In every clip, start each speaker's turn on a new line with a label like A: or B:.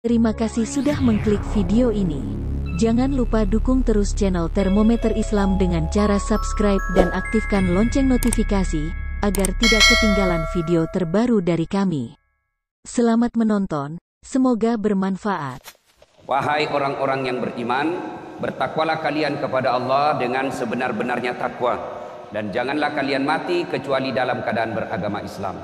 A: Terima kasih sudah mengklik video ini. Jangan lupa dukung terus channel Termometer Islam dengan cara subscribe dan aktifkan lonceng notifikasi, agar tidak ketinggalan video terbaru dari kami. Selamat menonton, semoga bermanfaat.
B: Wahai orang-orang yang beriman, bertakwalah kalian kepada Allah dengan sebenar-benarnya takwa, dan janganlah kalian mati kecuali dalam keadaan beragama Islam.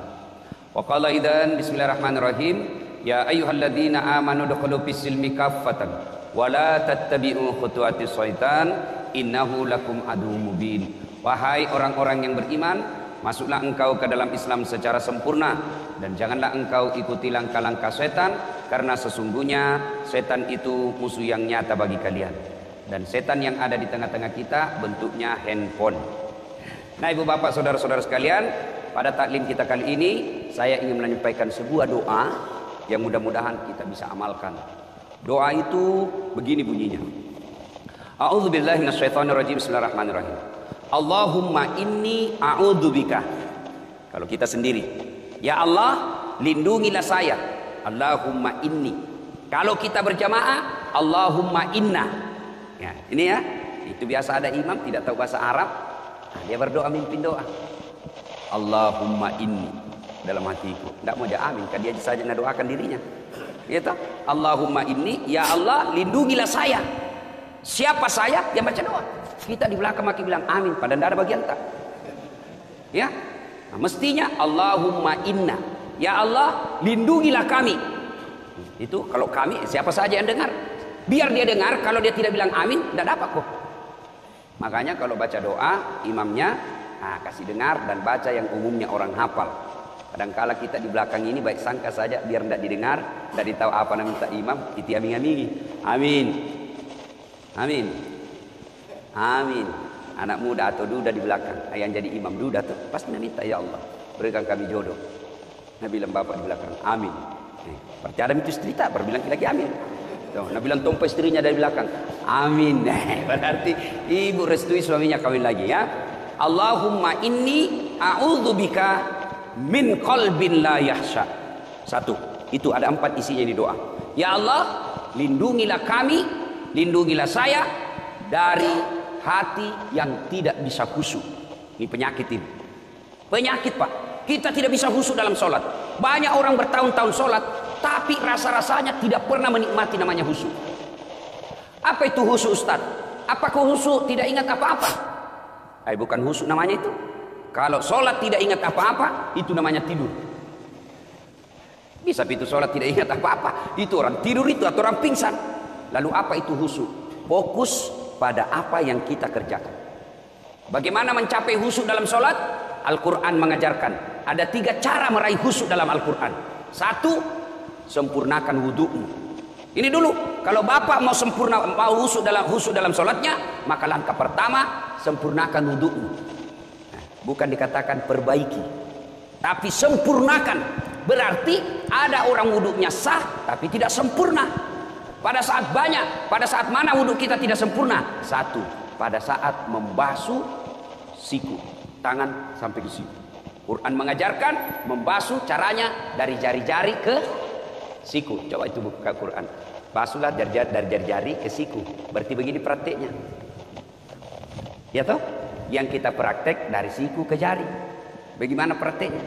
B: Wa qala idzan bismillahirrahmanirrahim. Ya ayyuhalladzina amanu dukhulu fis-silmi kaffatan wa la tattabi'u khutuwatis syaitan innahu lakum aduwwum mubin. Wahai orang-orang yang beriman, masuklah engkau ke dalam Islam secara sempurna, dan janganlah engkau ikuti langkah-langkah setan, karena sesungguhnya setan itu musuh yang nyata bagi kalian. Dan setan yang ada di tengah-tengah kita bentuknya handphone. Nah, ibu bapak saudara-saudara sekalian, pada taklim kita kali ini saya ingin menyampaikan sebuah doa yang mudah-mudahan kita bisa amalkan. Doa itu begini bunyinya. A'udzubillahi minasyaitonirrajim. Bismillahirrahmanirrahim. Allahumma inni a'udzubika. Kalau kita sendiri, ya Allah, lindungilah saya. Allahumma inni. Kalau kita berjamaah, Allahumma inna. Ya, ini ya. Itu biasa ada imam tidak tahu bahasa Arab. Nah, dia berdoa mimpin doa. Allahumma inni. Dalam hatiku, tidak mau dia amin, kan dia saja mendoakan dirinya. Ya toh? Allahumma inni, ya Allah, lindungilah saya. Siapa saya? Yang baca doa. Kita di belakang makin bilang amin, padahal tidak ada bagian tak. Ya, nah, mestinya Allahumma inna, ya Allah, lindungilah kami. Itu kalau kami, siapa saja yang dengar, biar dia dengar. Kalau dia tidak bilang amin, tidak dapat kok. Makanya kalau baca doa, imamnya kasih dengar dan baca yang umumnya orang hafal. Kadangkala kita di belakang ini baik sangka saja biar tidak didengar, tidak ditahu apa nama minta imam, kita aming-amingi. Amin. Amin. Amin. Anak muda atau duda di belakang, yang jadi imam duda tuh pasti minta, ya Allah, berikan kami jodoh. Nabi bilang bapak di belakang, amin. Percaya itu istri tak berbilang lagi amin. Nabi bilang tompa istrinya dari belakang, amin. Berarti ibu restui suaminya kawin lagi ya. Allahumma inni a'udzubika min qalbin la yahsha. Satu, itu ada 4 isinya di doa. Ya Allah, lindungilah kami, lindungilah saya dari hati yang tidak bisa khusyuk. Ini penyakit ini. Penyakit Pak. Kita tidak bisa khusyuk dalam sholat. Banyak orang bertahun-tahun sholat, tapi rasa-rasanya tidak pernah menikmati namanya khusyuk. Apa itu khusyuk Ustaz? Apakah khusyuk tidak ingat apa-apa? Bukan khusyuk namanya itu. Kalau sholat tidak ingat apa-apa, itu namanya tidur. Bisa itu sholat tidak ingat apa-apa, itu orang tidur itu atau orang pingsan. Lalu apa itu khusyuk? Fokus pada apa yang kita kerjakan. Bagaimana mencapai khusyuk dalam sholat? Al-Quran mengajarkan ada 3 cara meraih khusyuk dalam Al-Quran. 1, sempurnakan wudhu'mu. Ini dulu, kalau bapak mau khusyuk dalam sholatnya, maka langkah pertama sempurnakan wudhu'mu. Bukan dikatakan perbaiki, tapi sempurnakan. Berarti ada orang wudhunya sah tapi tidak sempurna. Pada saat mana wudhu kita tidak sempurna? 1, pada saat membasuh siku, tangan sampai ke siku. Quran mengajarkan membasuh caranya dari jari-jari ke siku. Coba itu buka Quran. Basuhlah dari jari-jari ke siku. Berarti begini prakteknya. Ya toh? Yang kita praktek dari siku ke jari. Bagaimana prakteknya?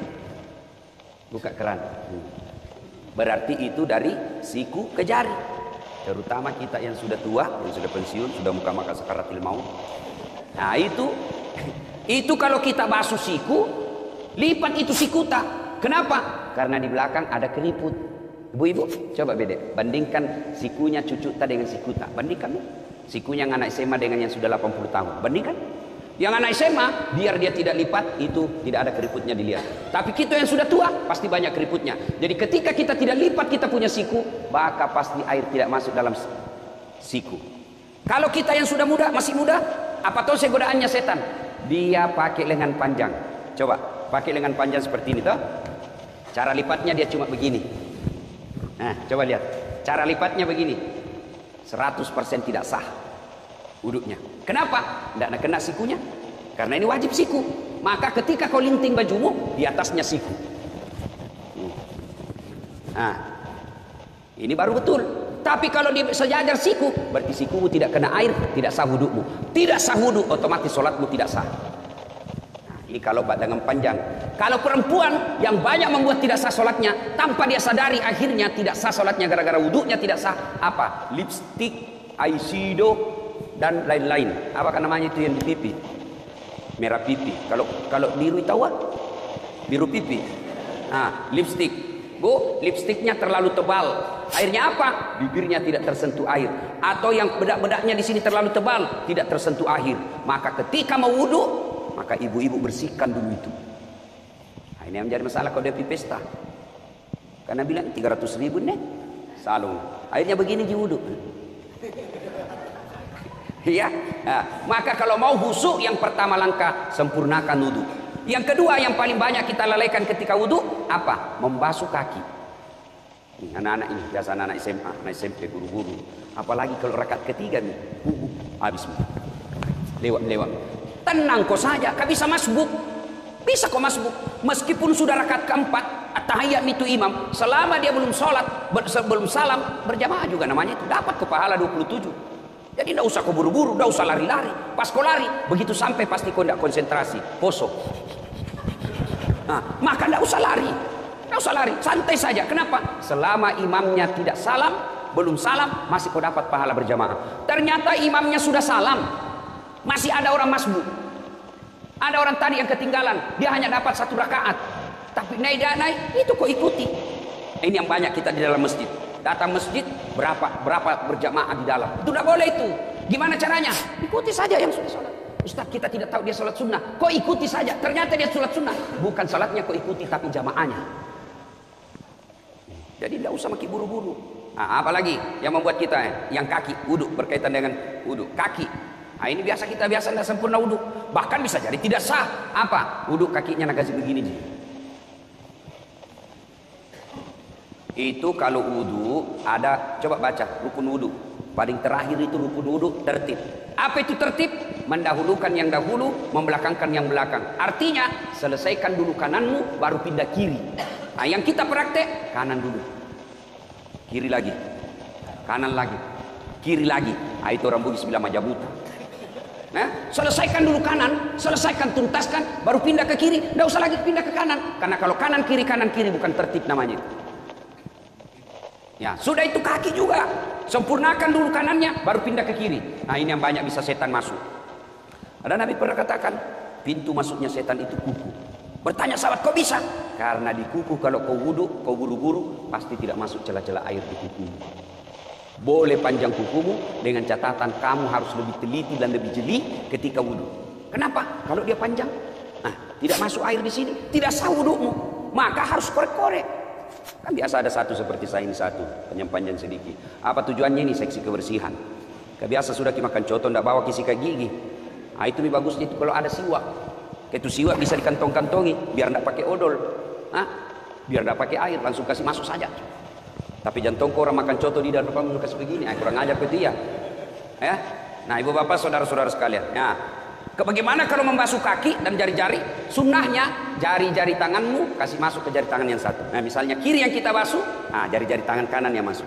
B: Buka keran. Berarti itu dari siku ke jari. Terutama kita yang sudah tua, yang sudah pensiun, sudah muka-maka sakaratil maut. Nah itu kalau kita basuh siku, lipat itu sikuta. Kenapa? Karena di belakang ada keriput. Ibu-ibu, coba beda. Bandingkan sikunya cucuta dengan sikuta. Bandingkan. Sikunya anak SMA dengan yang sudah 80 tahun. Bandingkan. Yang anak SMA, biar dia tidak lipat, itu tidak ada keriputnya dilihat. Tapi kita yang sudah tua, pasti banyak keriputnya. Jadi ketika kita tidak lipat kita punya siku, maka pasti air tidak masuk dalam siku. Kalau kita yang sudah muda, masih muda, apa tahu godaannya setan? Dia pakai lengan panjang. Coba, pakai lengan panjang seperti ini toh. Cara lipatnya dia cuma begini. Nah, coba lihat. Cara lipatnya begini. 100% tidak sah wuduknya. Kenapa? Tidak kena sikunya. Karena ini wajib siku. Maka ketika kau linting bajumu, di atasnya siku. Nah, Ini baru betul. Tapi kalau di sejajar siku, berarti sikumu tidak kena air, tidak sah wudukmu. Tidak sah wuduk, otomatis sholatmu tidak sah. Nah, ini kalau dengan panjang. Kalau perempuan yang banyak membuat tidak sah sholatnya, tanpa dia sadari akhirnya tidak sah sholatnya gara-gara wuduknya tidak sah. Apa? Lipstick, eyeshadow, dan lain-lain. Apa namanya itu yang di pipi? Merah pipi. Kalau biru tahu? Biru pipi. Nah, lipstick. Bu, lipstiknya terlalu tebal. Airnya apa? Bibirnya tidak tersentuh air. Atau yang bedak-bedaknya di sini terlalu tebal, tidak tersentuh air. Maka ketika mau wudhu, maka ibu-ibu bersihkan dulu itu. Nah, ini yang menjadi masalah kalau dia pergi pesta. Karena bilang 300.000 nih salung. Airnya begini di wudhu. Iya. Nah, maka kalau mau khusyuk, yang pertama langkah sempurnakan wudhu. Yang kedua yang paling banyak kita lalaikan ketika wudhu apa? Membasuh kaki. Anak-anak ini biasa anak SMA, anak SMP, guru-guru. Apalagi kalau rakaat ketiga nih, habis lewat. Tenang kau saja, kau bisa masbuk. Bisa kau masbuk. Meskipun sudah rakaat keempat, at-tahiyyat itu imam, selama dia belum sholat, belum salam, berjamaah juga namanya itu dapat ke pahala 27. Jadi tidak usah kau buru-buru, tidak usah lari-lari. Pas kau lari, begitu sampai pasti kau tidak konsentrasi, kosong. Nah, maka tidak usah lari. Tidak usah lari, santai saja. Kenapa? Selama imamnya tidak salam, belum salam, masih kau dapat pahala berjamaah. Ternyata imamnya sudah salam, masih ada orang masbuk. Ada orang tadi yang ketinggalan, dia hanya dapat 1 rakaat. Tapi naik, itu kau ikuti. Ini yang banyak kita di dalam masjid. Datang masjid, berapa berjamaah di dalam. Itu tidak boleh itu. Gimana caranya? Ikuti saja yang sudah sholat. Ustaz, kita tidak tahu dia sholat sunnah. Kau ikuti saja. Ternyata dia sholat sunnah. Bukan sholatnya kau ikuti, tapi jamaahnya. Jadi tidak usah makin buru-buru. Nah, apalagi yang membuat kita yang kaki wudhu berkaitan dengan wudhu kaki. Nah, ini biasa kita tidak sempurna wudhu. Bahkan bisa jadi tidak sah. Apa? Wudhu kakinya nak kasih begini. Itu kalau wudhu ada, coba baca rukun wudhu. Paling terakhir itu rukun wudhu tertib. Apa itu tertib? Mendahulukan yang dahulu, membelakangkan yang belakang. Artinya selesaikan dulu kananmu, baru pindah kiri. Nah, yang kita praktek kanan dulu, kiri lagi, kanan lagi, kiri lagi. Nah, itu orang Bugis bilang majabuta. Nah, selesaikan dulu kanan, selesaikan tuntaskan, baru pindah ke kiri. Tidak usah lagi pindah ke kanan. Karena kalau kanan kiri bukan tertib namanya. Ya, sudah itu kaki juga. Sempurnakan dulu kanannya, baru pindah ke kiri. Nah, ini yang banyak bisa setan masuk. Ada Nabi pernah katakan, pintu masuknya setan itu kuku. Bertanya sahabat, kok bisa? Karena di kuku kalau kau wudhu, kau buru-buru, pasti tidak masuk celah-celah air di kuku. Boleh panjang kukumu, dengan catatan kamu harus lebih teliti dan lebih jeli ketika wudhu. Kenapa? Kalau dia panjang, nah, tidak masuk air di sini, tidak sah wudhumu. Maka harus korek-korek. Kan biasa ada satu seperti saya ini satu, panjang-panjang sedikit. Apa tujuannya ini? Seksi kebersihan. Kebiasa sudah makan coto, tidak bawa sikat gigi. Nah, itu lebih bagusnya itu kalau ada siwak. Itu siwak bisa dikantong-kantongi, biar tidak pakai odol. Nah, biar tidak pakai air, langsung kasih masuk saja. Tapi jantung orang makan coto di dalam depan kasih begini, kurang ajar ke dia. Ya. Nah, ibu bapak, saudara-saudara sekalian. Ya. Bagaimana kalau membasuh kaki dan jari-jari? Sunnahnya jari-jari tanganmu kasih masuk ke jari tangan yang satu. Nah, misalnya kiri yang kita basuh, nah jari-jari tangan kanan yang masuk.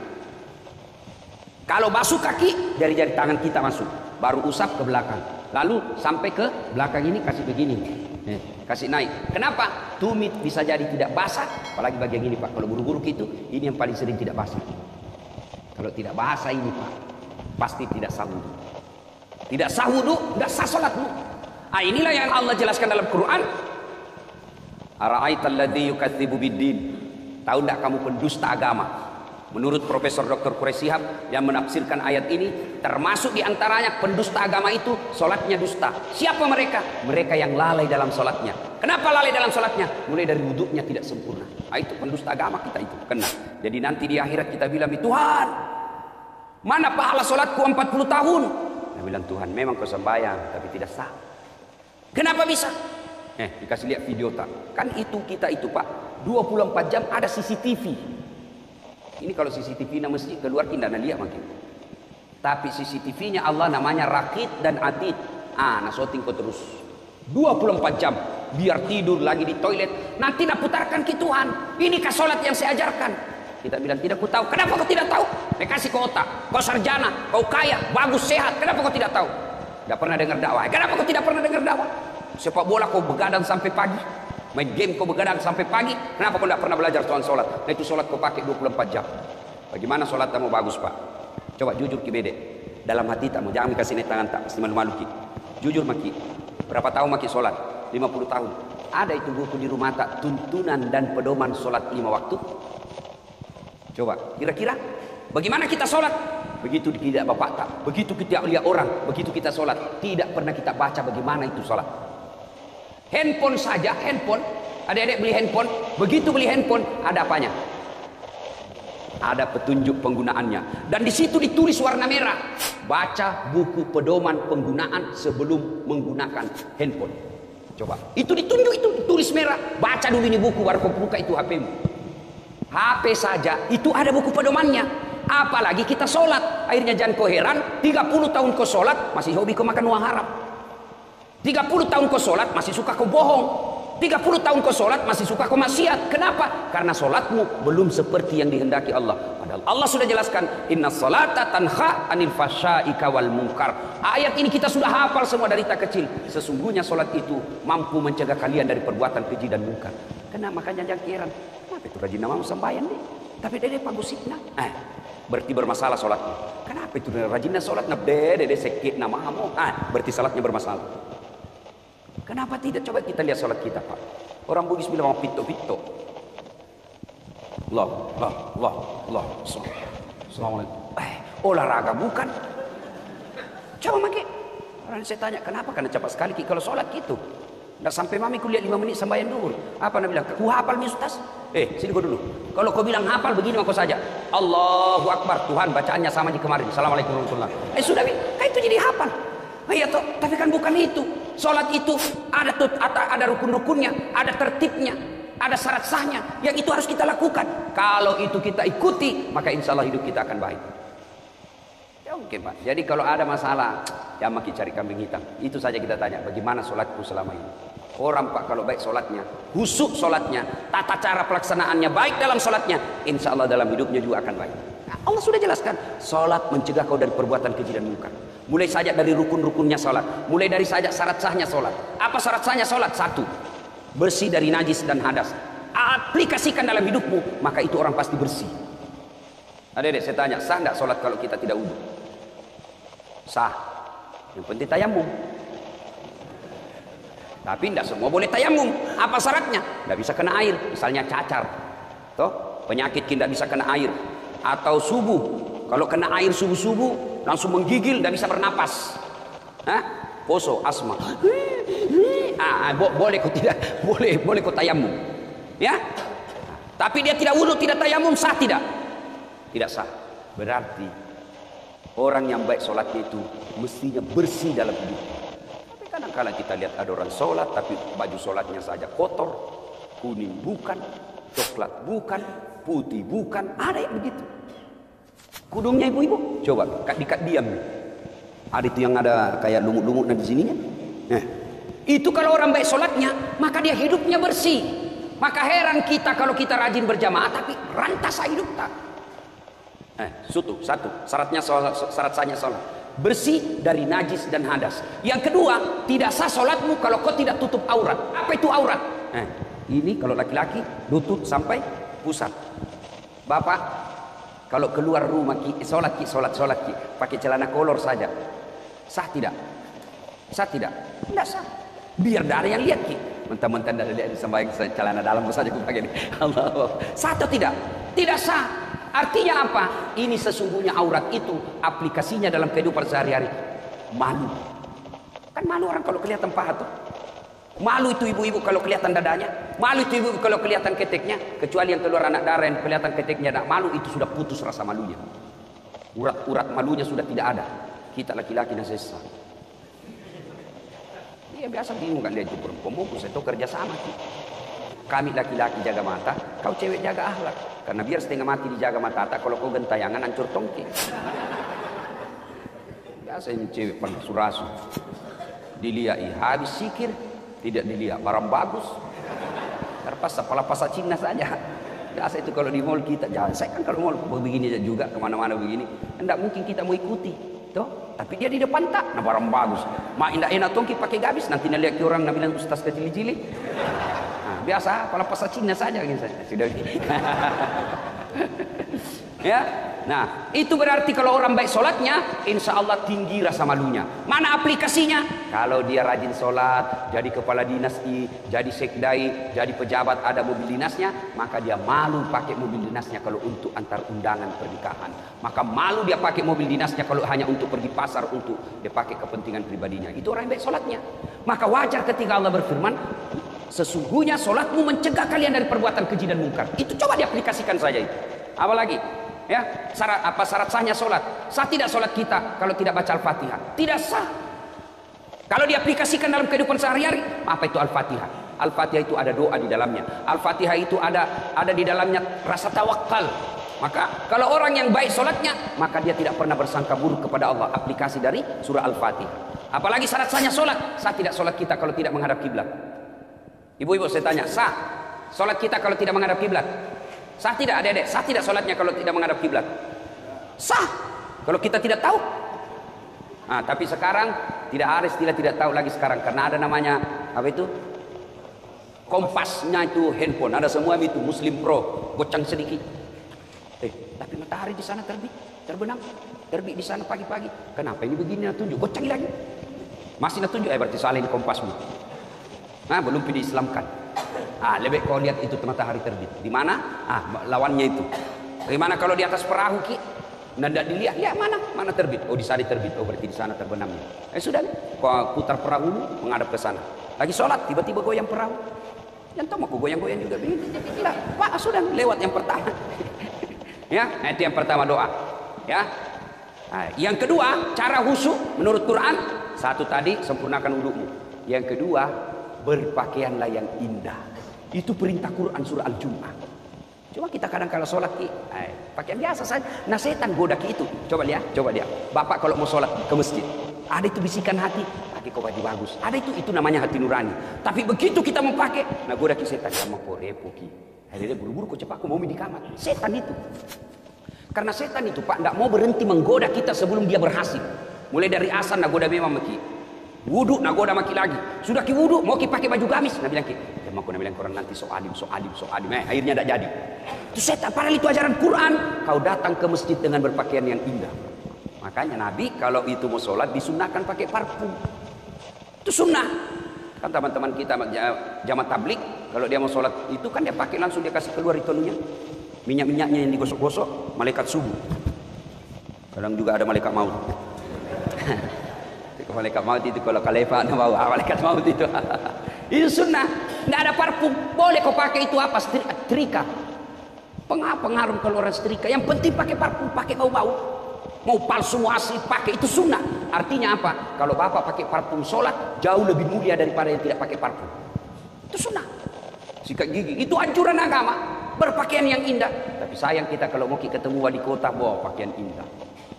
B: Kalau basuh kaki, jari-jari tangan kita masuk, baru usap ke belakang, lalu sampai ke belakang ini kasih begini, kasih naik. Kenapa? Tumit bisa jadi tidak basah, apalagi bagian ini Pak. Kalau buru-buru gitu, ini yang paling sering tidak basah. Kalau tidak basah ini Pak, pasti tidak sah wudhu. Tidak sah wudhu, tidak sah sholatmu. Ah, inilah yang Allah jelaskan dalam Quran. Ara'aital ladzi yukadzibu biddin. Tahu tidak kamu pendusta agama? Menurut Profesor Dr. Quraish Shihab yang menafsirkan ayat ini, termasuk diantaranya pendusta agama itu sholatnya dusta. Siapa mereka? Mereka yang lalai dalam sholatnya. Kenapa lalai dalam sholatnya? Mulai dari wudhunya tidak sempurna. Ah, itu pendusta agama kita itu kena. Jadi nanti di akhirat kita bilang, Tuhan, mana pahala sholatku 40 tahun? Dia bilang, Tuhan memang kau sembahyang tapi tidak sah. Kenapa bisa? Dikasih lihat video tak? Kan itu kita itu Pak, 24 jam ada CCTV. Ini kalau CCTV na mesti keluar kita nak lihat makin. Tapi CCTV-nya Allah namanya Raqib dan Atid. Nah syuting kau terus 24 jam. Biar tidur lagi di toilet, nanti nak putarkan ke Tuhan. Inikah sholat yang saya ajarkan? Kita bilang tidak ku tahu. Kenapa kau tidak tahu? Saya kasih kau otak, kau sarjana, kau kaya, bagus, sehat. Kenapa kau tidak tahu? Tidak pernah dengar dakwah. Kenapa kau tidak pernah dengar dakwah? Sepak bola kau begadang sampai pagi, main game kau begadang sampai pagi. Kenapa kau tidak pernah belajar soal sholat? Nah itu sholat kau pakai 24 jam. Bagaimana sholat kamu bagus pak? Coba jujur ki bede. Dalam hati tak mau, jangan kasih tangan tak, pasti malu-malu ki. Jujur maki. Berapa tahun maki sholat? 50 tahun. Ada itu buku di rumah tak, tuntunan dan pedoman sholat 5 waktu. Coba kira-kira bagaimana kita sholat? Begitu tidak bapak tak, begitu kita lihat orang, begitu kita sholat, tidak pernah kita baca bagaimana itu sholat. Handphone saja, handphone, adik-adik beli handphone, begitu beli handphone ada apanya? Ada petunjuk penggunaannya, dan di situ ditulis warna merah. Baca buku pedoman penggunaan sebelum menggunakan handphone. Coba, itu ditunjuk, itu tulis merah. Baca dulu ini buku, baru kau buka itu HPmu. HP saja itu ada buku pedomannya. Apalagi kita sholat. Akhirnya jangan kau heran, 30 tahun kau sholat masih hobi kau makan uang haram. 30 tahun kau sholat masih suka kau bohong. 30 tahun kau sholat masih suka kau maksiat. Kenapa? Karena sholatmu belum seperti yang dihendaki Allah. Padahal Allah sudah jelaskan, inna sholata tanha anil fasyaika wal munkar. Ayat ini kita sudah hafal semua dari tak kecil. Sesungguhnya sholat itu mampu mencegah kalian dari perbuatan keji dan munkar. Kenapa? Makanya jangan heran, kenapa itu rajin nama sembahyang nih, tapi dede pagusitna berarti bermasalah sholatnya. Kenapa itu rajinnya sholat dede sekit namamu, berarti sholatnya bermasalah. Kenapa tidak? Coba kita lihat sholat kita pak. Orang Bugis bilang mau pito-pito. Allah. Assalamualaikum. Olahraga bukan? Coba maki. Orang saya tanya kenapa? Karena cepat sekali kalau sholat gitu. Nggak sampai mami kuliah 5 menit sembahyang duhur. Apa nak bilang? Ku hafal nih ustaz. Sini kau dulu. Kalau kau bilang hafal begini maka saja. Allahu Akbar. Tuhan bacaannya sama di kemarin. Assalamualaikum warahmatullahi wabarakatuh. Sudah kan itu jadi hafal. Iya toh, tapi kan bukan itu. Sholat itu ada rukun-rukunnya, ada tertibnya, ada syarat sahnya. Yang itu harus kita lakukan. Kalau itu kita ikuti, maka insya Allah hidup kita akan baik. Ya mungkin pak. Jadi kalau ada masalah, ya makin cari kambing hitam. Itu saja kita tanya, bagaimana sholatku selama ini? Orang pak kalau baik sholatnya, husuk sholatnya, tata cara pelaksanaannya baik dalam sholatnya, insya Allah dalam hidupnya juga akan baik. Nah, Allah sudah jelaskan, sholat mencegah kau dari perbuatan keji dan munkar. Mulai saja dari rukun-rukunnya sholat, mulai dari saja syarat sahnya sholat. Apa syarat sahnya sholat? 1, bersih dari najis dan hadas. Aplikasikan dalam hidupmu, maka itu orang pasti bersih. Adik-adik saya tanya, sah tidak sholat kalau kita tidak wudhu? Sah. Yang penting tayamum. Tapi tidak semua boleh tayamum. Apa syaratnya? Tidak bisa kena air. Misalnya cacar, toh penyakit tidak bisa kena air. Atau subuh, kalau kena air subuh-subuh langsung menggigil, tidak bisa bernapas. Poso, asma. Boleh kok tidak? Boleh kok tayamum. Ya. Tapi dia tidak wudhu, tidak tayamum, sah tidak? Tidak sah. Berarti orang yang baik sholatnya itu mestinya bersih dalam hidup. Tapi kadang-kadang kita lihat ada orang sholat tapi baju sholatnya saja kotor, kuning bukan, coklat bukan, putih bukan, ada yang begitu. Kudungnya ibu-ibu, coba dikat diam. Ada itu yang ada kayak lumut-lumut di sininya. Itu kalau orang baik sholatnya, maka dia hidupnya bersih. Maka heran kita kalau kita rajin berjamaah tapi rantas hidup tak. Satu, syarat sahnya sholat bersih dari najis dan hadas. Yang kedua, tidak sah sholatmu kalau kau tidak tutup aurat. Apa itu aurat? Ini kalau laki-laki lutut sampai pusat. Bapak, kalau keluar rumah sholat pakai celana kolor saja, sah tidak? Sah tidak? Tidak sah. Biar ada yang lihat ki. Mentang-mentang dari sembahyang celana dalam saja aku pakai ini. Allah. Sah atau tidak? Tidak sah. Artinya apa? Ini sesungguhnya aurat itu aplikasinya dalam kehidupan sehari-hari. Malu. Kan malu orang kalau kelihatan paha tuh. Malu itu ibu-ibu kalau kelihatan dadanya. Malu itu ibu kalau kelihatan keteknya. Kecuali yang keluar anak darah yang kelihatan keteknya. Nah, malu itu sudah putus rasa malunya. Urat-urat malunya sudah tidak ada. Kita laki-laki nasesa. Iya biasa bingung kan dia itu perempuan bungkus itu kerja sama. Kami laki-laki jaga mata, kau cewek jaga akhlak. Karena biar setengah mati dijaga mata, kalau kau gentayangan hancur tongki. Biasa ini cewek pandai surasu. Dilihat habis sikir, tidak dilihat barang bagus. Terpas kepala pasar Cina saja. Biasa itu kalau di mall kita, jangan saya kan kalau mall begini juga kemana-mana begini, tidak mungkin kita mau ikuti, toh. Tapi dia di depan tak, nah barang bagus. Mak indah enak tongki pakai gabis, nanti nak lihat orang nak bilang ustaz kecil-cilik. Nah, biasa kalau pasar Cina saja gitu saja. Sudah. Ya, nah itu berarti kalau orang baik sholatnya, insya Allah tinggi rasa malunya. Mana aplikasinya? Kalau dia rajin sholat, jadi kepala dinas, jadi sekdai, jadi pejabat, ada mobil dinasnya, maka dia malu pakai mobil dinasnya kalau untuk antar undangan pernikahan. Maka malu dia pakai mobil dinasnya kalau hanya untuk pergi pasar, untuk dia pakai kepentingan pribadinya. Itu orang yang baik sholatnya. Maka wajar ketika Allah berfirman, sesungguhnya sholatmu mencegah kalian dari perbuatan keji dan mungkar. Itu coba diaplikasikan saja itu. Apalagi? Ya, syarat sahnya sholat? Sah tidak sholat kita kalau tidak baca Al-Fatihah? Tidak sah. Kalau diaplikasikan dalam kehidupan sehari-hari, apa itu Al-Fatihah? Al-Fatihah itu ada doa di dalamnya. Al-Fatihah itu ada di dalamnya rasa tawakal. Maka kalau orang yang baik sholatnya, maka dia tidak pernah bersangka buruk kepada Allah. Aplikasi dari surah Al-Fatihah. Apalagi syarat sahnya sholat? Sah tidak sholat kita kalau tidak menghadap kiblat? Ibu-ibu saya tanya, sah sholat kita kalau tidak menghadap kiblat? Sah tidak adik-adik? Sah tidak sholatnya kalau tidak menghadap kiblat? Sah kalau kita tidak tahu. Nah, tapi sekarang tidak ada istilah tidak tahu lagi sekarang, karena ada namanya apa itu, kompasnya itu handphone, ada semua itu Muslim Pro, gocang sedikit. Tapi matahari di sana terbit, terbenam, terbit di sana pagi-pagi. Kenapa ini begini? Nak tunjuk, gocangi lagi. Masih nak tunjuk, berarti salah ini kompasmu. Nah, belum diislamkan. Lebih kau lihat itu matahari terbit. Di mana? Lawannya itu. Bagaimana kalau di atas perahu ki? Nggak dilihat, lihat mana terbit. Oh, di sana terbit. Oh, berarti di sana terbenamnya. Sudah, kau putar perahu menghadap ke sana. Lagi sholat, tiba-tiba goyang perahu. Yang tahu mau goyang-goyang juga begini. Pak, sudah lewat yang pertama. Ya, itu yang pertama doa. Ya. Yang kedua, cara khusyuk menurut Quran. Satu tadi, sempurnakan wudhumu. Yang kedua, berpakaianlah yang indah. Itu perintah Quran surah Al-Jumu'ah. Cuma kita kadang kalau sholat pakaian biasa saja. Nah, setan goda itu. Coba lihat. Bapak kalau mau sholat ke masjid, ada itu bisikan hati, pakai kau baju bagus. Ada itu namanya hati nurani. Tapi begitu kita mau pakai, nah goda setan sama kau repo ki. Akhirnya buru-buru kau cepat kau mau di kamar. Setan itu. Karena setan itu Pak tidak mau berhenti menggoda kita sebelum dia berhasil. Mulai dari asan nak goda memang maki. Wudhu nak goda maki lagi. Sudah ki wudhu mau ki pakai baju gamis. Nah bilang ki, aku nak bilang korang nanti so alim. Akhirnya tidak jadi. Itu setan. Padahal itu ajaran Quran. Kau datang ke masjid dengan berpakaian yang indah. Makanya Nabi kalau itu mau sholat disunahkan pakai parfum. Itu sunnah. Kan teman-teman kita jamaah tablik kalau dia mau sholat itu kan dia pakai langsung, dia kasih keluar itu minyak-minyaknya yang digosok-gosok, malaikat subuh. Kadang juga ada malaikat maut. Malaikat maut itu kalau kalefa mau malaikat maut itu. Itu sunnah. Tidak ada parfum. Boleh kau pakai itu apa? Setrika. Pengaruh keluaran setrika. Yang penting pakai parfum, pakai bau-bau. Mau palsu asli pakai itu sunnah. Artinya apa? Kalau bapak pakai parfum sholat jauh lebih mulia daripada yang tidak pakai parfum. Itu sunnah. Sikat gigi itu anjuran agama. Berpakaian yang indah. Tapi sayang kita kalau mau ketemu wali kota bawa pakaian indah.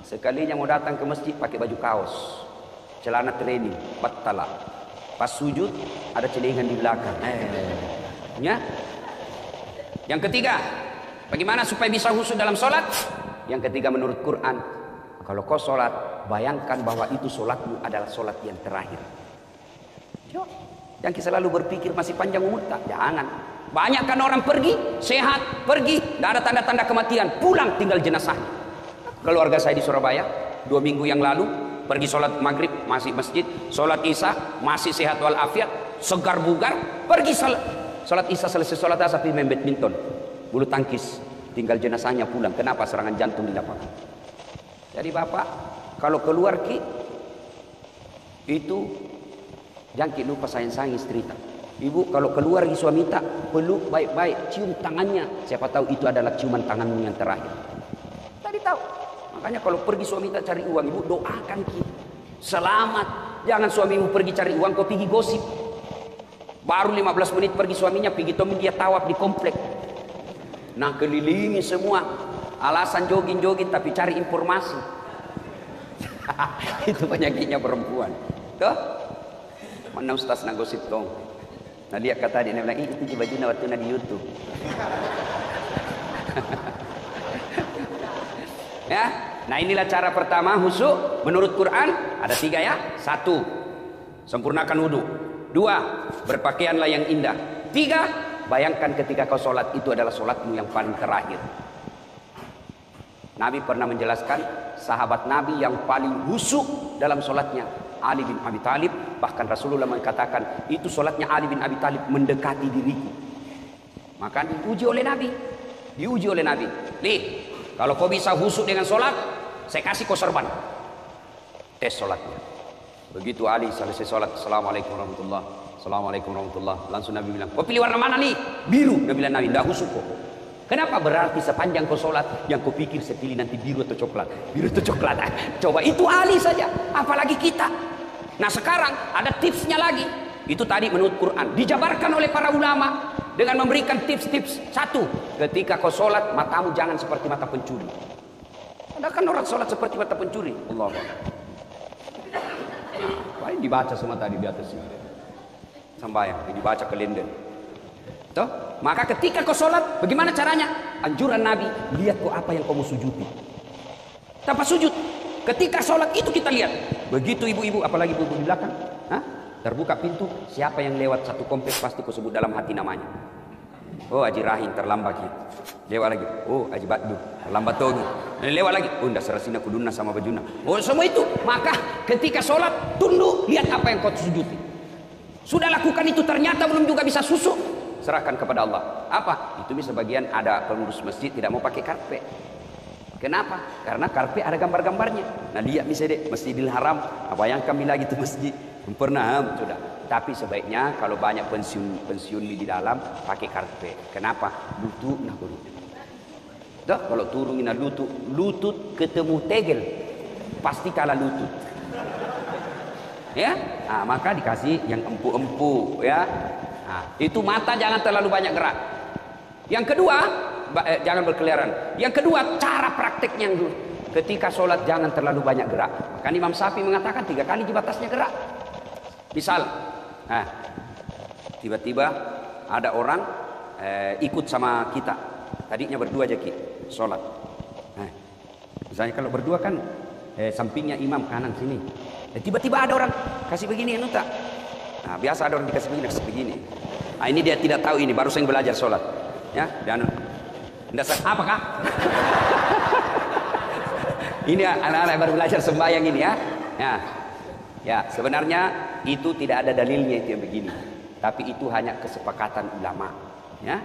B: Sekalinya mau datang ke masjid pakai baju kaos, celana training, battala. Pas sujud ada celengan di belakang. Ya. Yang ketiga, bagaimana supaya bisa khusyuk dalam sholat? Yang ketiga menurut Quran, kalau kau sholat, bayangkan bahwa itu sholatmu adalah sholat yang terakhir. Jangan selalu berpikir masih panjang umur, tak? Jangan. Banyak kan orang pergi, sehat, pergi, tidak ada tanda-tanda kematian, pulang tinggal jenazahnya. Keluarga saya di Surabaya 2 minggu yang lalu pergi sholat maghrib masih masjid, sholat isya masih sehat walafiat, segar bugar, pergi sholat isya selesai sholat asar pergi main badminton, bulu tangkis, tinggal jenazahnya pulang. Kenapa? Serangan jantung di lapangan. Jadi bapak kalau keluar ki itu jangan lupa sayang-sayang istri tak. Ibu kalau keluar suami tak peluk baik-baik, cium tangannya, siapa tahu itu adalah ciuman tanganmu yang terakhir. Tadi tahu. Makanya kalau pergi suami tak cari uang, ibu doakan kita selamat. Jangan suamimu pergi cari uang kau pergi gosip. Baru 15 menit pergi suaminya pergi temen dia tawaf di komplek. Nah kelilingi semua. Alasan jogging-jogging tapi cari informasi. Itu penyakitnya perempuan. Tuh. Mana ustaz nak gosip dong. Nah dia kata dia bilang itu baju waktu di YouTube. Ya, nah inilah cara pertama khusyuk menurut Quran. Ada 3 ya. 1, sempurnakan wudhu. 2, berpakaianlah yang indah. 3, bayangkan ketika kau sholat itu adalah sholatmu yang paling terakhir. Nabi pernah menjelaskan sahabat Nabi yang paling khusyuk dalam sholatnya Ali bin Abi Thalib. Bahkan Rasulullah mengatakan itu sholatnya Ali bin Abi Thalib mendekati diriku. Maka diuji oleh Nabi. Nih, kalau kau bisa khusyuk dengan sholat, saya kasih kau serban. Tes sholatnya. Begitu Ali selesai sholat, Assalamualaikum warahmatullahi wabarakatuh. Assalamualaikum warahmatullahi wabarakatuh. Langsung Nabi bilang, kau pilih warna mana nih? Biru. Nabi bilang, Nabi, tidak khusyuk kok. Kenapa? Berarti sepanjang kau sholat, yang kau pikir saya pilih nanti biru atau coklat. Biru atau coklat. Coba itu Ali saja, apalagi kita. Nah sekarang ada tipsnya lagi. Itu tadi menurut Quran. Dijabarkan oleh para ulama dengan memberikan tips-tips. 1, ketika kau sholat, matamu jangan seperti mata pencuri. Ada kan orang sholat seperti mata pencuri. Allah. Nah, ini dibaca semua tadi di atas ini. Sambayang, dibaca kalender. Tuh, maka ketika kau sholat, bagaimana caranya? Anjuran Nabi, lihat kau apa yang kau mau sujudi. Tanpa sujud. Ketika sholat itu kita lihat. Begitu ibu-ibu, apalagi ibu-ibu di belakang. Terbuka pintu, siapa yang lewat satu kompleks pasti kau sebut dalam hati namanya. Oh Haji Rahim terlambat ya. Lewat lagi. Oh Haji Baddu terlambat tuh. Lewat lagi. Oh ndak serasina kuduna sama bajuna. Oh semua itu. Maka ketika sholat tunduk, lihat apa yang kau sujudi. Sudah lakukan itu ternyata belum juga bisa susuk, serahkan kepada Allah. Apa? Itu bisa bagian ada pengurus masjid tidak mau pakai karpet. Kenapa? Karena karpet ada gambar-gambarnya. Nah lihat misalnya deh, Masjidil Haram, apa yang kami lagi tuh masjid pernah sudah. Tapi sebaiknya kalau banyak pensiun di dalam pakai karpet. Kenapa? Lutut nah guru. Dah kalau turunin lutut ketemu tegel pasti kalah lutut. Ya, nah, maka dikasih yang empuk-empuk ya. Nah, itu mata jangan terlalu banyak gerak. Yang kedua, jangan berkeliaran. Yang kedua, cara prakteknya dulu. Ketika sholat jangan terlalu banyak gerak. Kan Imam Syafi'i mengatakan 3 kali di batasnya gerak. Misal, tiba-tiba ada orang ikut sama kita. Tadinya berdua aja Ki, sholat. Misalnya kalau berdua kan sampingnya imam kanan sini. Tiba-tiba ada orang kasih begini anu tak. Nah, biasa ada orang dikasih begini, kasih begini. Nah, ini dia tidak tahu ini, baru saya belajar sholat. Ya, dan apakah? Ini anak-anak baru belajar sembahyang ini ya. Ya, sebenarnya itu tidak ada dalilnya itu yang begini. Tapi itu hanya kesepakatan ulama. Ya.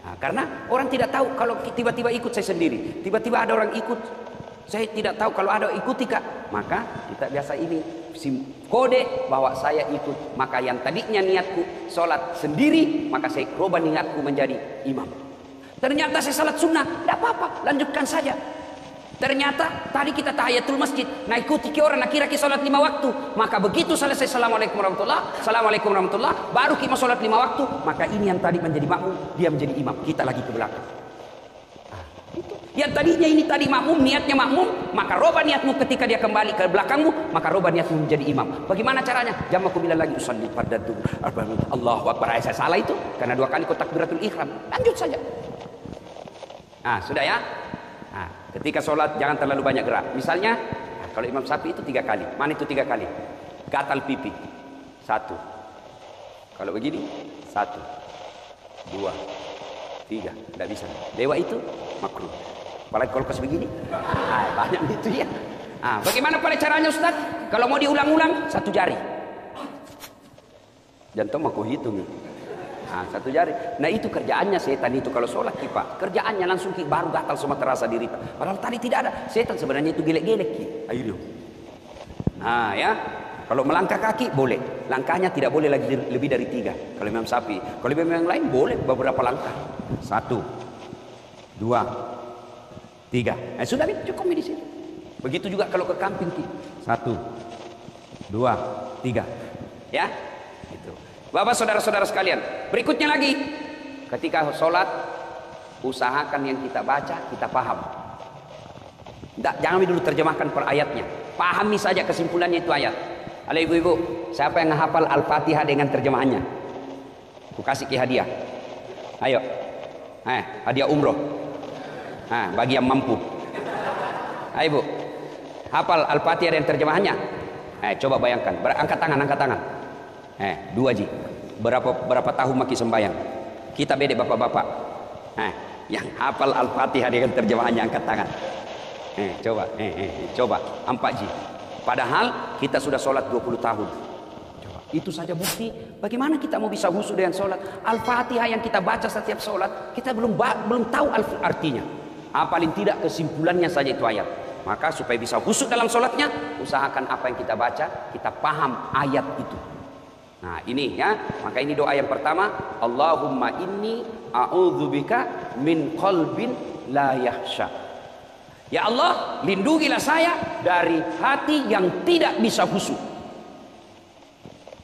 B: Nah, karena orang tidak tahu kalau tiba-tiba ikut saya sendiri, tiba-tiba ada orang ikut, saya tidak tahu kalau ada ikuti Kak, maka kita biasa ini kode bahwa saya ikut. Maka yang tadinya niatku sholat sendiri, maka saya rubah niatku menjadi imam. Ternyata saya salat sunnah, tidak apa-apa, lanjutkan saja. Ternyata tadi kita tahiyatul masjid, nah ikuti ke orang, nah kira kita sholat 5 waktu. Maka begitu selesai Assalamualaikum warahmatullahi, baru kita sholat 5 waktu. Maka ini yang tadi menjadi makmum, dia menjadi imam, kita lagi ke belakang. Yang tadinya ini tadi makmum, niatnya makmum, maka roba niatmu ketika dia kembali ke belakangmu, maka roba niatmu menjadi imam. Bagaimana caranya? Jamaah aku bilang lagi usalli fardatu Allahu akbar. Saya salah itu karena 2 kali kau takbiratul ihram. Lanjut saja. Nah, sudah ya. Nah, ketika sholat jangan terlalu banyak gerak. Misalnya, kalau Imam Syafi'i itu 3 kali. Mana itu 3 kali? Gatal pipi. 1. Kalau begini, 1, 2, 3. Tidak bisa. Lewat itu makruh. Apalagi kalau kas begini, banyak itu ya. Bagaimana pada caranya Ustaz? Kalau mau diulang-ulang, 1 jari. Jantung aku hitung. 1 jari. Nah itu kerjaannya setan itu kalau sholat Pak. Kerjaannya langsung baru gatal semua terasa diri. Padahal tadi tidak ada. Setan sebenarnya itu gelek-gelek Ki. Ayo. Nah ya. Kalau melangkah kaki boleh. Langkahnya tidak boleh lagi lebih dari 3. Kalau Imam Syafi'i. Kalau Imam yang lain boleh beberapa langkah. 1, 2, 3. Sudah cukup di sini. Begitu juga kalau ke camping Ki. 1, 2, 3. Ya. Itu. Bapak saudara-saudara sekalian, berikutnya lagi, ketika sholat, usahakan yang kita baca, kita paham. Jangan dulu terjemahkan per ayatnya. Pahami saja kesimpulannya itu ayat. Halo ibu-ibu, siapa yang menghafal Al-Fatihah dengan terjemahannya? Aku kasih ke hadiah. Ayo. Hadiah umroh. Nah, bagi yang mampu. Ayo Bu, hafal Al-Fatihah dan terjemahannya. Coba bayangkan, angkat tangan. 2 Ji. Berapa tahun maki sembahyang? Kita beda bapak-bapak. Yang hafal Al-Fatihah dengan terjemahannya angkat tangan. Coba 4 Ji. Padahal kita sudah sholat 20 tahun. Coba, itu saja bukti bagaimana kita mau bisa khusyuk dengan sholat. Al-Fatihah yang kita baca setiap sholat, kita belum tahu artinya. Paling tidak kesimpulannya saja itu ayat. Maka supaya bisa khusyuk dalam sholatnya, usahakan apa yang kita baca, kita paham ayat itu. Nah ini ya, maka ini doa yang pertama. Allahumma inni a'udzubika min qalbin la yahsha. Ya Allah, lindungilah saya dari hati yang tidak bisa khusyuk.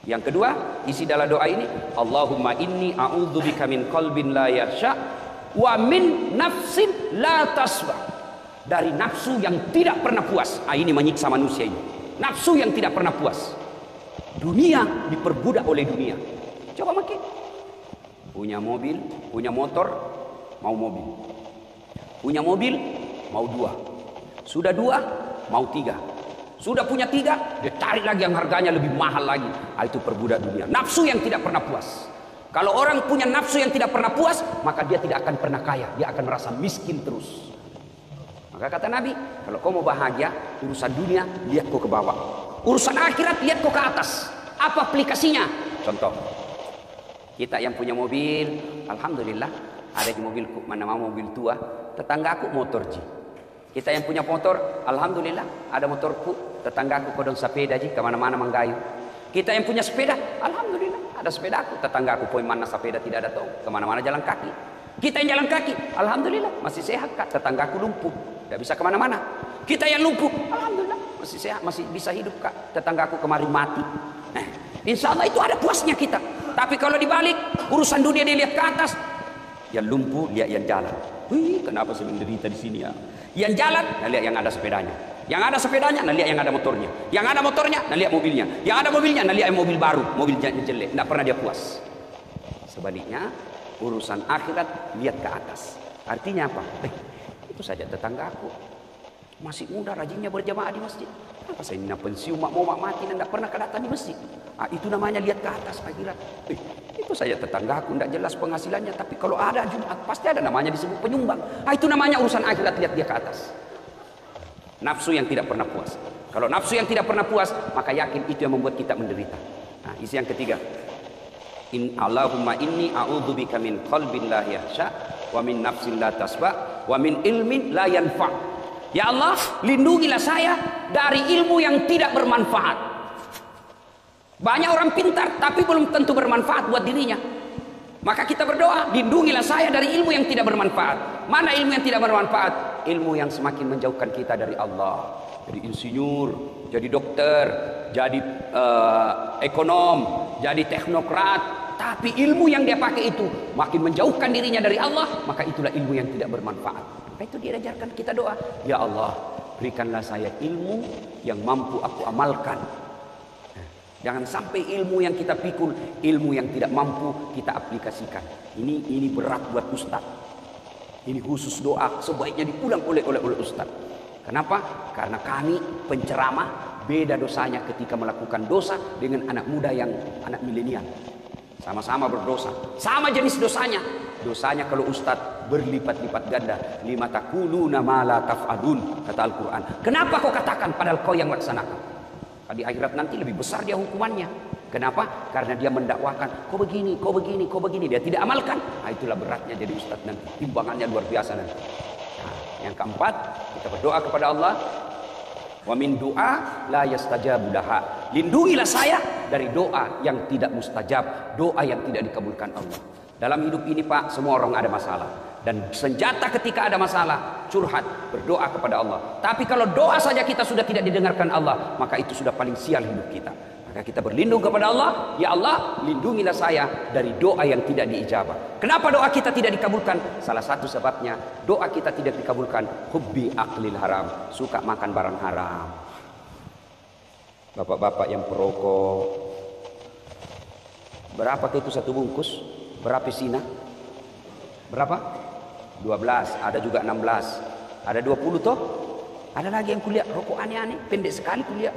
B: Yang kedua, isi dalam doa ini, Allahumma inni a'udzubika min qalbin la yahsha wa min nafsin la tasbah. Dari nafsu yang tidak pernah puas. Ini menyiksa manusia ini. Nafsu yang tidak pernah puas. Dunia diperbudak oleh dunia. Coba makin. Punya mobil, punya motor, mau mobil. Punya mobil, mau 2. Sudah 2, mau 3. Sudah punya 3, dia cari lagi yang harganya lebih mahal lagi. Itu perbudak dunia. Nafsu yang tidak pernah puas. Kalau orang punya nafsu yang tidak pernah puas, maka dia tidak akan pernah kaya. Dia akan merasa miskin terus. Maka kata Nabi, kalau kau mau bahagia, urusan dunia, lihat kau ke bawah. Urusan akhirat, lihat kau ke atas. Apa aplikasinya? Contoh, kita yang punya mobil, alhamdulillah, ada di mobilku, mana mau mobil tua, tetanggaku motor Ji. Kita yang punya motor, alhamdulillah, ada motorku, tetanggaku kodong sepeda Ji, kemana-mana menggayu. Kita yang punya sepeda, alhamdulillah, ada sepedaku, tetanggaku poin mana sepeda tidak ada tahu, kemana-mana jalan kaki. Kita yang jalan kaki, alhamdulillah, masih sehat Kak, tetanggaku lumpuh. Tidak bisa kemana-mana. Kita yang lumpuh, alhamdulillah masih sehat, masih bisa hidup Kak. Tetanggaku kemarin mati. Insya Allah itu ada puasnya kita. Tapi kalau dibalik, urusan dunia dia lihat ke atas. Yang lumpuh lihat yang jalan. Wih, kenapa saya menderita di sini ya? Yang jalan, nah lihat yang ada sepedanya. Yang ada sepedanya, nah lihat yang ada motornya. Yang ada motornya, nah lihat mobilnya. Yang ada mobilnya, nah lihat yang mobil baru, mobil jelek. Tidak pernah dia puas. Sebaliknya, urusan akhirat lihat ke atas. Artinya apa? Itu saja tetanggaku masih muda, rajinnya berjamaah di masjid. Apa saya ini pensiun, mau mati dan tidak pernah datang di masjid. Itu namanya lihat ke atas akhirat. Itu saja tetanggaku tidak jelas penghasilannya, tapi kalau ada Jumat pasti ada namanya disebut penyumbang. Itu namanya urusan akhirat, lihat dia ke atas. Nafsu yang tidak pernah puas. Kalau nafsu yang tidak pernah puas, maka yakin itu yang membuat kita menderita. Isi yang ketiga. Allahumma inni a'udzubika min qalbin la yahsha wa min nafsin la tasba wa min ilmin la yanfa. Ya Allah, lindungilah saya dari ilmu yang tidak bermanfaat. Banyak orang pintar tapi belum tentu bermanfaat buat dirinya. Maka kita berdoa, lindungilah saya dari ilmu yang tidak bermanfaat. Mana ilmu yang tidak bermanfaat? Ilmu yang semakin menjauhkan kita dari Allah. Jadi insinyur, jadi dokter, jadi ekonom, jadi teknokrat. Tapi ilmu yang dia pakai itu makin menjauhkan dirinya dari Allah, maka itulah ilmu yang tidak bermanfaat. Maka itu dia ajarkan kita doa, ya Allah, berikanlah saya ilmu yang mampu aku amalkan. Jangan sampai ilmu yang kita pikul, ilmu yang tidak mampu kita aplikasikan. Ini berat buat ustaz. Ini khusus doa sebaiknya diulang oleh ustaz. Kenapa? Karena kami penceramah beda dosanya ketika melakukan dosa dengan anak muda yang anak milenial. Sama-sama berdosa, sama jenis dosanya. Dosanya kalau ustadz berlipat-lipat ganda. Lima taquluna ma la taf'alun, kata Al-Quran. Kenapa kau katakan padahal kau yang laksanakan? Di akhirat nanti lebih besar dia hukumannya. Kenapa? Karena dia mendakwakan kau begini, kau begini, kau begini. Dia tidak amalkan. Itulah beratnya jadi ustadz nanti. Timbangannya luar biasa nanti. Yang keempat, kita berdoa kepada Allah. Wa min du'a la yastajabu laha. Lindungilah saya dari doa yang tidak mustajab, doa yang tidak dikabulkan Allah. Dalam hidup ini Pak, semua orang ada masalah. Dan senjata ketika ada masalah, curhat, berdoa kepada Allah. Tapi kalau doa saja kita sudah tidak didengarkan Allah, maka itu sudah paling sial hidup kita. Maka kita berlindung kepada Allah, ya Allah, lindungilah saya dari doa yang tidak diijabah. Kenapa doa kita tidak dikabulkan? Salah satu sebabnya, doa kita tidak dikabulkan, hubbi aklil haram, suka makan barang haram. Bapak-bapak yang perokok, berapa itu satu bungkus? Berapa sina? Berapa? 12, ada juga 16, ada 20 toh. Ada lagi yang kuliah rokok aneh-aneh, pendek sekali kuliah.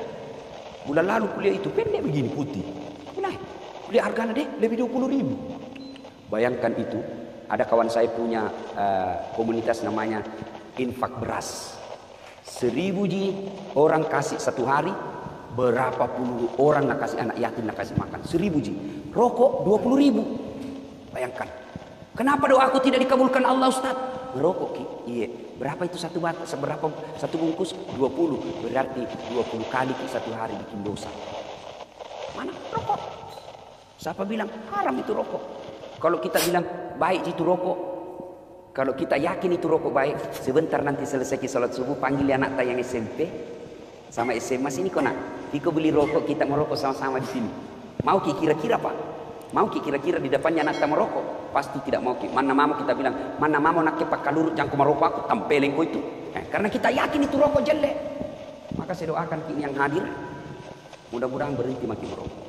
B: Bulan lalu kuliah itu pendek begini putih. Kuliah harganya deh lebih 20.000. Bayangkan itu, ada kawan saya punya komunitas namanya infak beras. 1.000 ji orang kasih satu hari, berapa puluh orang nak kasih anak yatim nak kasih makan. 1.000 ji. Rokok 20.000. Bayangkan. Kenapa doaku tidak dikabulkan Allah Ustaz? Ngerokok Ki. Iya. Berapa itu satu bungkus? 20. Berarti 20 kali Ki satu hari bikin dosa. Mana rokok? Siapa bilang haram itu rokok? Kalau kita bilang baik itu rokok, kalau kita yakin itu rokok baik, sebentar nanti selesai salat subuh panggil anak yang SMP sama SMA sini kau nak, Kiko beli rokok, kita merokok sama-sama di sini. Mau Ki kira-kira Pak? Mau Ki kira-kira di depannya anak merokok? Pasti tidak mau Ki. Mana mau kita bilang, mana mau nak kepak kalurut jangkau merokok aku tampelin kau itu. Karena kita yakin itu rokok jelek. Maka saya doakan Ki yang hadir, mudah-mudahan berhenti makin merokok.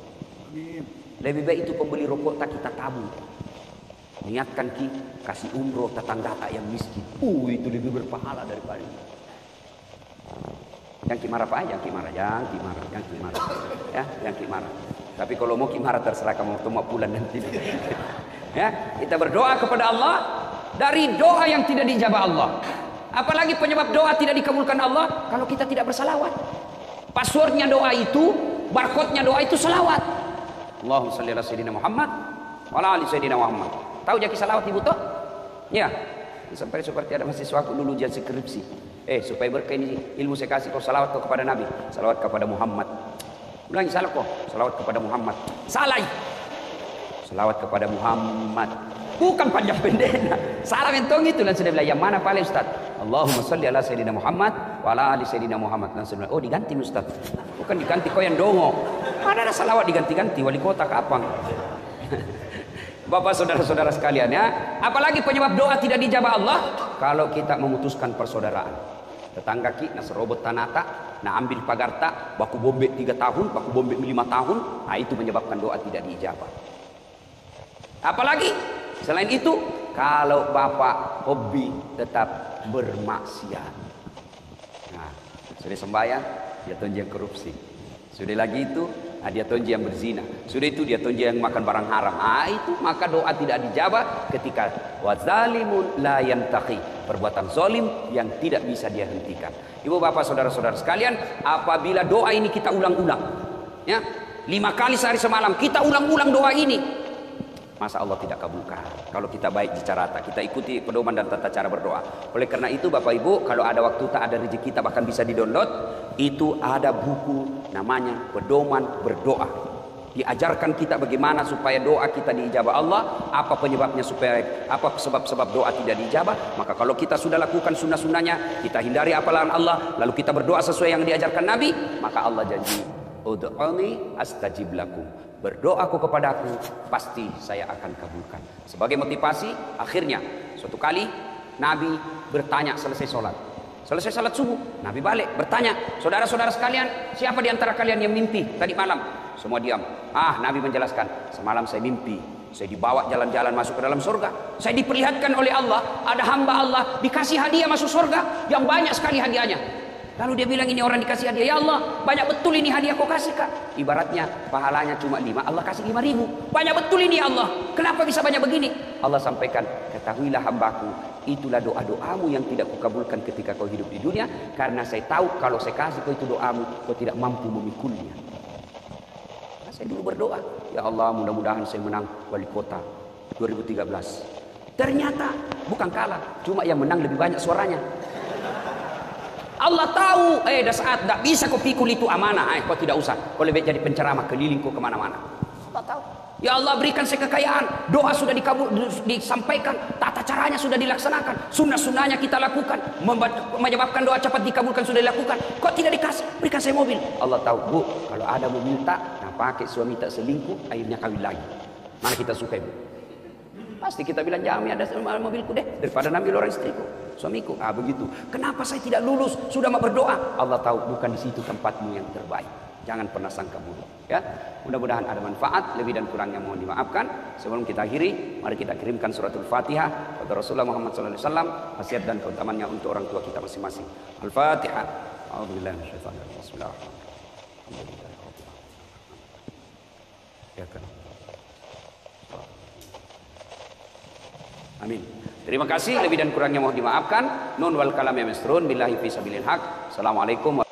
B: Lebih baik itu pembeli rokok tak kita tabung. Niatkan Ki kasih umroh tetangga tak yang miskin. Itu lebih berpahala daripada itu. Jangan Ki marah Pak, jangan Ki marah. Ya, jangan Ki marah. Tapi kalau mau Ki marah terserah kamu mau pulang nanti. Ya, kita berdoa kepada Allah dari doa yang tidak dijabah Allah. Apalagi penyebab doa tidak dikabulkan Allah kalau kita tidak bersalawat. Passwordnya doa itu, barcode-nya doa itu salawat. Allahumma shalli ala sayyidina Muhammad wa ala ali sayyidina Muhammad. Tahu jaki salawat Ibu toh? Ya. Sampai seperti ada mahasiswa aku dulu ujian skripsi. Supaya berkah ini ilmu saya kasih kau salawat kau kepada Nabi, salawat kepada Muhammad. Ulangi salah kok, salawat kepada Muhammad. Salah. Salawat kepada Muhammad. Bukan panjang pendeknya. Salah mentong itu langsung dia bilang yang mana paling Ustaz? Allahumma shalli ala sayyidina Muhammad wa ala ali sayyidina Muhammad. Langsung bilang, oh diganti Ustaz. Bukan diganti kau yang dongo. Mana ada salawat diganti-ganti wali kota kapang. Bapak saudara-saudara sekalian ya, apalagi penyebab doa tidak dijabah Allah kalau kita memutuskan persaudaraan. Tetangga Ki nak serobot tanata, nak ambil pagar tak, baku bombek 3 tahun, baku bombek 5 tahun, itu menyebabkan doa tidak diijabah. Apalagi selain itu, kalau bapak hobi tetap bermaksiat. Nah, sudah sembahyang, dia tonji yang korupsi. Sudah lagi itu, dia tonji yang berzina. Sudah itu dia tonji yang makan barang haram. Itu maka doa tidak dijabah ketika wazalimun la yantaqi, perbuatan zalim yang tidak bisa dia hentikan. Ibu bapak saudara-saudara sekalian, apabila doa ini kita ulang-ulang, ya 5 kali sehari semalam kita ulang-ulang doa ini, masa Allah tidak kabulkan. Kalau kita baik bicara, kita ikuti pedoman dan tata cara berdoa. Oleh karena itu Bapak Ibu, kalau ada waktu tak ada rezeki kita bahkan bisa di-download, itu ada buku namanya Pedoman Berdoa. Diajarkan kita bagaimana supaya doa kita diijabah Allah, apa penyebabnya supaya apa sebab-sebab doa tidak diijabah. Maka kalau kita sudah lakukan sunnah-sunnahnya, kita hindari apalahan Allah, lalu kita berdoa sesuai yang diajarkan Nabi, maka Allah janji, ud'uni astajib lakum. Berdoaku kepadaku, pasti saya akan kabulkan. Sebagai motivasi, akhirnya suatu kali Nabi bertanya selesai sholat. Selesai sholat subuh, Nabi balik bertanya, saudara-saudara sekalian, siapa di antara kalian yang mimpi tadi malam? Semua diam. Nabi menjelaskan, semalam saya mimpi, saya dibawa jalan-jalan masuk ke dalam surga. Saya diperlihatkan oleh Allah, ada hamba Allah dikasih hadiah masuk surga yang banyak sekali hadiahnya. Lalu dia bilang, ini orang dikasih hadiah, ya Allah banyak betul ini hadiah kau kasih Kak. Ibaratnya pahalanya cuma 5, Allah kasih 5.000. Banyak betul ini ya Allah, kenapa bisa banyak begini? Allah sampaikan, ketahuilah hambaku, itulah doa-doamu yang tidak kukabulkan ketika kau hidup di dunia, karena saya tahu kalau saya kasih kau itu doamu, kau tidak mampu memikulnya. Nah, saya dulu berdoa, ya Allah mudah-mudahan saya menang wali kota 2013. Ternyata bukan kalah, cuma yang menang lebih banyak suaranya. Allah tahu, dah saat tak bisa kau pikul itu amanah, kau tidak usah, kau lebih jadi penceramah keliling kau kemana-mana. Allah tahu. Ya Allah berikan saya kekayaan, doa sudah dikabul, disampaikan, tata caranya sudah dilaksanakan, sunnah-sunnahnya kita lakukan, menyebabkan doa cepat dikabulkan sudah dilakukan. Kok tidak dikasih? Berikan saya mobil. Allah tahu, Bu, kalau ada mobil tak, nah pakai suami tak selingkuh, akhirnya kawin lagi. Mana kita suka Bu? Pasti kita bilang, jangan ada mobilku deh, daripada ambil orang istriku, suamiku. Begitu. Kenapa saya tidak lulus? Sudah mau berdoa. Allah tahu bukan di situ tempatmu yang terbaik. Jangan pernah sangka buruk. Ya, mudah-mudahan ada manfaat. Lebih dan kurangnya mohon dimaafkan. Sebelum kita akhiri, mari kita kirimkan suratul Fatihah kepada Rasulullah Muhammad SAW. Wasiat dan keutamannya untuk orang tua kita masing-masing. Al-Fatihah. A'udzubillahi minasyaitonir rajim. Bismillahirrahmanirrahim. Amin. Terima kasih. Lebih dan kurangnya mohon dimaafkan. Nun wal kalam ya misrun. Billahi fi sabilil haq. Assalamualaikum.